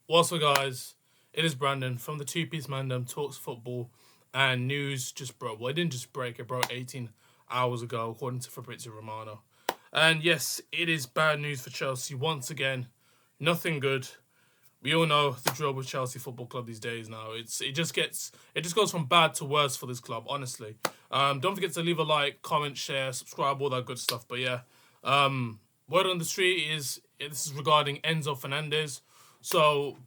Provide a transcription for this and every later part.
What's up, guys? It is Brandon from the Two Piece Mandem Talks Football, and news just broke. Well, it didn't just break, it broke 18 hours ago, according to Fabrizio Romano. And yes, it is bad news for Chelsea once again. Nothing good. We all know the drill with Chelsea Football Club these days now. It just goes from bad to worse for this club, honestly. Don't forget to leave a like, comment, share, subscribe, all that good stuff. But yeah, word on the street is this is regarding Enzo Fernandez. So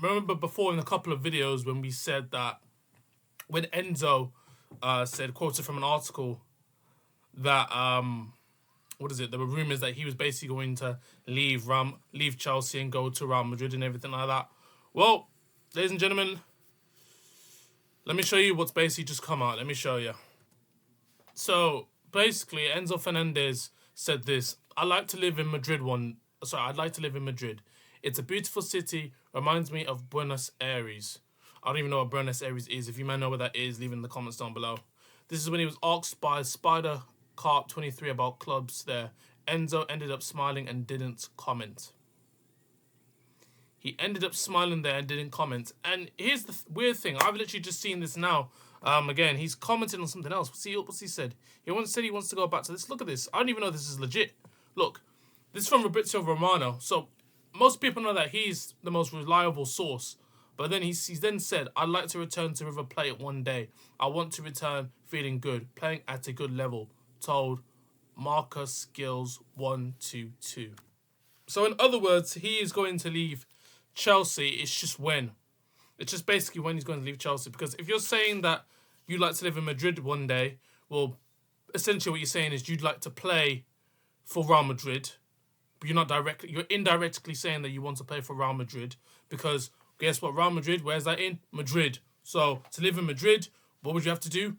remember before in a couple of videos when we said that when Enzo said, quoted from an article, that what is it? There were rumors that he was basically going to leave Chelsea and go to Real Madrid and everything like that. Well, ladies and gentlemen, let me show you what's basically just come out. Let me show you. So basically, Enzo Fernandez said this: I'd like to live in Madrid I'd like to live in Madrid. It's a beautiful city, reminds me of Buenos Aires. I don't even know what Buenos Aires is. If you might know what that is, leave it in the comments down below. This is when he was asked by Spider Carp 23 about clubs there. Enzo ended up smiling and didn't comment. He ended up smiling there and didn't comment. And here's the weird thing. I've literally just seen this now. Again, he's commenting on something else. What's he said? He once said he wants to go back to this. Look at this. I don't even know if this is legit. Look, this is from Fabrizio Romano. So most people know that he's the most reliable source. But then he's then said, I'd like to return to River Plate one day. I want to return feeling good, playing at a good level, told Marcus Skills 122. So in other words, he is going to leave Chelsea. It's just when. It's just basically when he's going to leave Chelsea. Because if you're saying that you'd like to live in Madrid one day, well, essentially what you're saying is you'd like to play for Real Madrid. But you're indirectly saying that you want to play for Real Madrid. Because guess what? Real Madrid, where's that in? Madrid. So to live in Madrid, what would you have to do?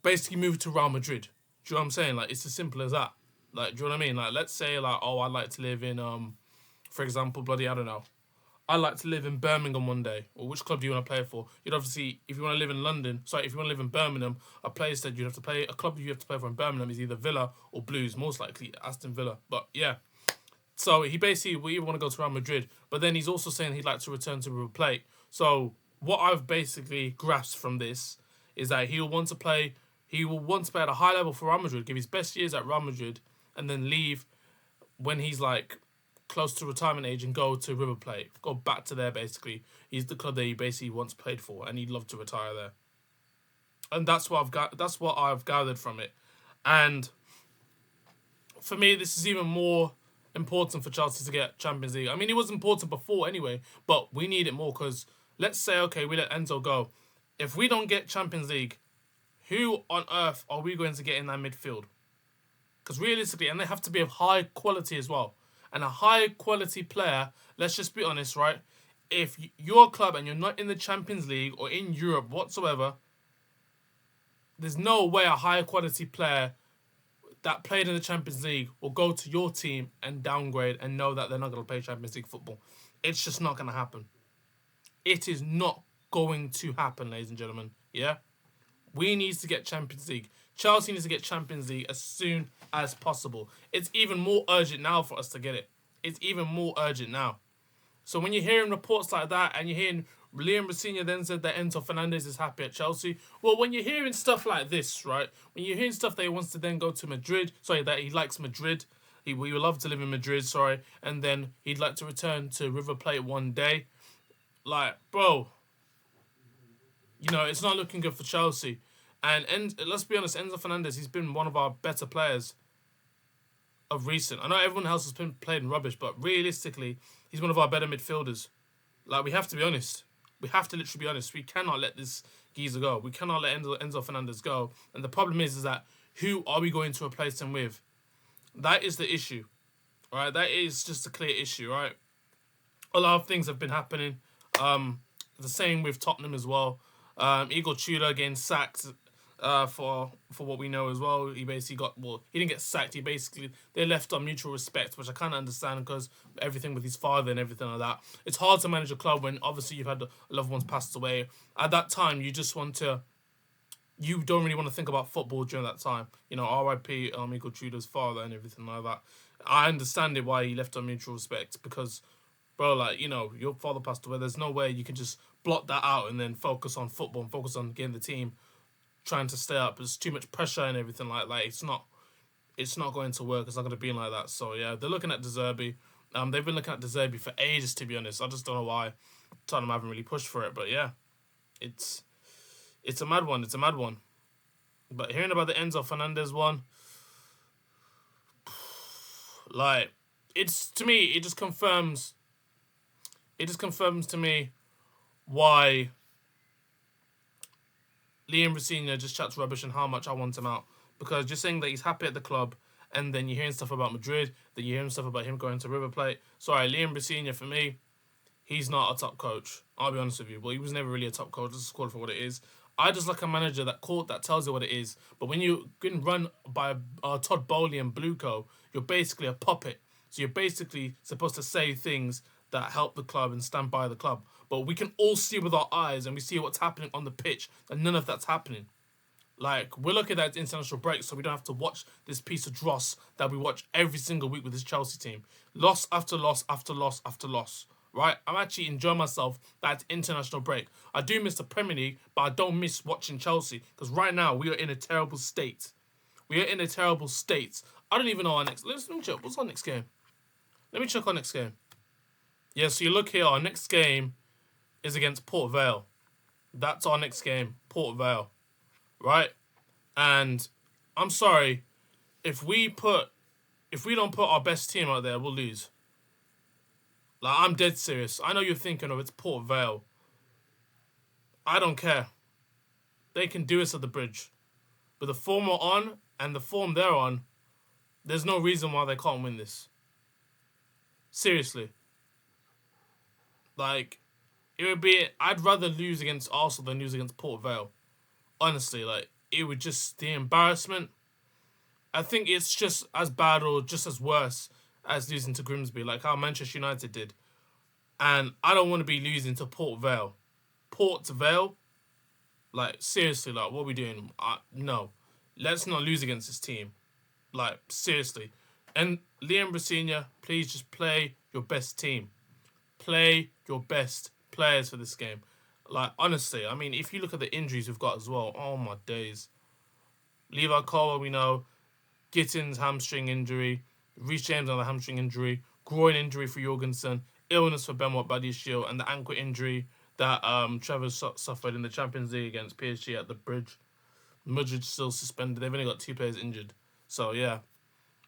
Basically move to Real Madrid. Do you know what I'm saying? Like, it's as simple as that. Like, do you know what I mean? Like, let's say, like, oh, I'd like to live in, for example, I don't know. I'd like to live in Birmingham one day. Or which club do you want to play for? You'd obviously, if you want to live in if you want to live in Birmingham, a club you have to play for in Birmingham is either Villa or Blues, most likely Aston Villa. But yeah. So he basically we want to go to Real Madrid. But then he's also saying he'd like to return to River Plate. So what I've basically grasped from this is that he will want to play at a high level for Real Madrid, give his best years at Real Madrid, and then leave when he's like close to retirement age and go to River Plate. Go back to there basically. He's the club that he basically once played for and he'd love to retire there. And that's what I've gathered from it. And for me, this is even more important for Chelsea to get Champions League. I mean, it was important before anyway, but we need it more because let's say, okay, we let Enzo go. If we don't get Champions League, who on earth are we going to get in that midfield? Because realistically, and they have to be of high quality as well. And a high quality player, let's just be honest, right? If you're a club and you're not in the Champions League or in Europe whatsoever, there's no way a high quality player that played in the Champions League will go to your team and downgrade and know that they're not going to play Champions League football. It's just not going to happen. It is not going to happen, ladies and gentlemen. Yeah? We need to get Champions League. Chelsea needs to get Champions League as soon as possible. It's even more urgent now for us to get it. It's even more urgent now. So when you're hearing reports like that and you're hearing Liam Rosenior then said that Enzo Fernandez is happy at Chelsea. Well, when you're hearing stuff like this, right? When you're hearing stuff that he wants to then go to Madrid, that he likes Madrid, he would love to live in Madrid, and then he'd like to return to River Plate one day. Like, bro, it's not looking good for Chelsea. And let's be honest, Enzo Fernandez, he's been one of our better players of recent. I know everyone else has been playing rubbish, but realistically, he's one of our better midfielders. Like, we have to be honest. We have to literally be honest. We cannot let this geezer go. We cannot let Enzo Fernandez go. And the problem is that who are we going to replace him with? That is the issue, right? That is just a clear issue, right? A lot of things have been happening. The same with Tottenham as well. Igor Tudor getting sacked for what we know as well. He basically he didn't get sacked. They left on mutual respect, which I kind of understand because everything with his father and everything like that. It's hard to manage a club when obviously you've had loved ones passed away. At that time, you don't really want to think about football during that time. R.I.P. Igor Tudor's father and everything like that. I understand it why he left on mutual respect because bro, like, you know, your father passed away. There's no way you can just block that out and then focus on football and focus on getting the team trying to stay up. There's too much pressure and everything like that. It's not going to work. It's not going to be like that. So yeah, they're looking at De Zerbi. They've been looking at De Zerbi for ages, to be honest. I just don't know why Tottenham haven't really pushed for it. But yeah, it's a mad one. It's a mad one. But hearing about the Enzo Fernandez one, like, it's, to me, it just confirms to me why Liam Rosenior just chats rubbish and how much I want him out. Because you're saying that he's happy at the club, and then you're hearing stuff about Madrid, then you're hearing stuff about him going to River Plate. Sorry, Liam Rosenior, for me, he's not a top coach. I'll be honest with you. Well, he was never really a top coach. Let's call it for what it is. I just like a manager that tells you what it is. But when you get run by Todd Bowley and Blueco, you're basically a puppet. So you're basically supposed to say things that help the club and stand by the club. But we can all see with our eyes, and we see what's happening on the pitch, and none of that's happening. Like, we're looking at international break, so we don't have to watch this piece of dross that we watch every single week with this Chelsea team. Loss after loss after loss after loss, right? I'm actually enjoying myself that international break. I do miss the Premier League, but I don't miss watching Chelsea, because right now we are in a terrible state. We are in a terrible state. I don't even know our next... Let me check. What's our next game? Let me check our next game. Yeah, so you look here. Our next game is against Port Vale. That's our next game. Port Vale. Right? And I'm sorry, if we don't put our best team out there, we'll lose. Like, I'm dead serious. I know you're thinking, oh, it's Port Vale. I don't care. They can do us at the bridge. But the form we're on and the form they're on, there's no reason why they can't win this. Seriously. Like, it would be... I'd rather lose against Arsenal than lose against Port Vale. Honestly, like, it would just... The embarrassment... I think it's just as bad or just as worse as losing to Grimsby, like how Manchester United did. And I don't want to be losing to Port Vale. Port Vale? Like, seriously, like, what are we doing? No. Let's not lose against this team. Like, seriously. And Liam Rosenior, please just play your best team. Play your best players for this game. Like, honestly, I mean, if you look at the injuries we've got as well, oh my days. Levi Colwill, we know. Gittins, hamstring injury. Reece James, another hamstring injury. Groin injury for Jorgensen. Illness for Benoit Badiashile. And the ankle injury that Trevor suffered in the Champions League against PSG at the bridge. Madrid still suspended. They've only got 2 players injured. So, yeah.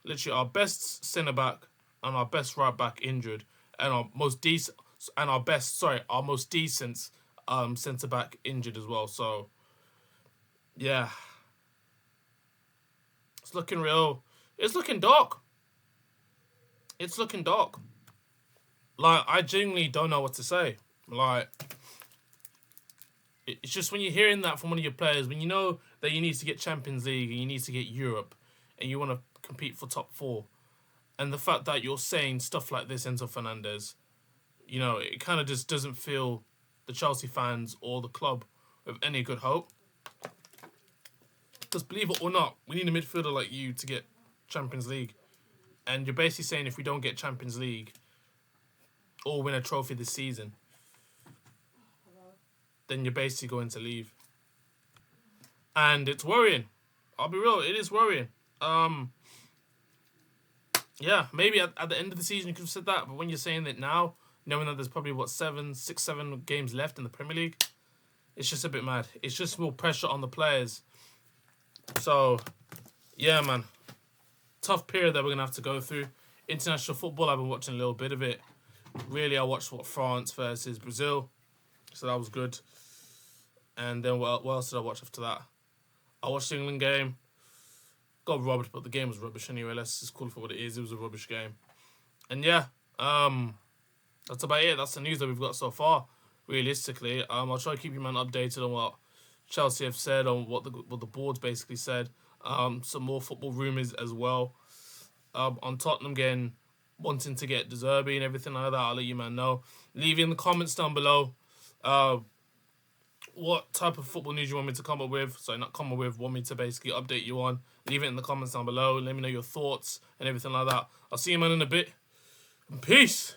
Literally, our best centre-back and our best right-back injured. And our most decent... And our most decent centre-back injured as well. So, yeah. It's looking real. It's looking dark. It's looking dark. Like, I genuinely don't know what to say. Like, it's just when you're hearing that from one of your players, when you know that you need to get Champions League and you need to get Europe and you want to compete for top 4, and the fact that you're saying stuff like this, Enzo Fernandez, you know, it kind of just doesn't fill the Chelsea fans or the club with any good hope. Because believe it or not, we need a midfielder like you to get Champions League. And you're basically saying if we don't get Champions League or win a trophy this season, then you're basically going to leave. And it's worrying. I'll be real, it is worrying. Yeah, maybe at the end of the season you could have said that, but when you're saying it now, knowing that there's probably, 7 games left in the Premier League, it's just a bit mad. It's just more pressure on the players. So, yeah, man. Tough period that we're going to have to go through. International football, I've been watching a little bit of it. Really, I watched France versus Brazil. So that was good. And then what else did I watch after that? I watched the England game. Got robbed, but the game was rubbish anyway. Let's just call it for what it is. It was a rubbish game. And yeah, that's about it. That's the news that we've got so far, realistically. I'll try to keep you, man, updated on what Chelsea have said, on what the board's basically said. Some more football rumours as well. On Tottenham wanting to get De Zerbi and everything like that, I'll let you, man, know. Leave in the comments down below what type of football news you want me to come up with. Sorry, not come up with, want me to basically update you on. Leave it in the comments down below. Let me know your thoughts and everything like that. I'll see you, man, in a bit. And peace.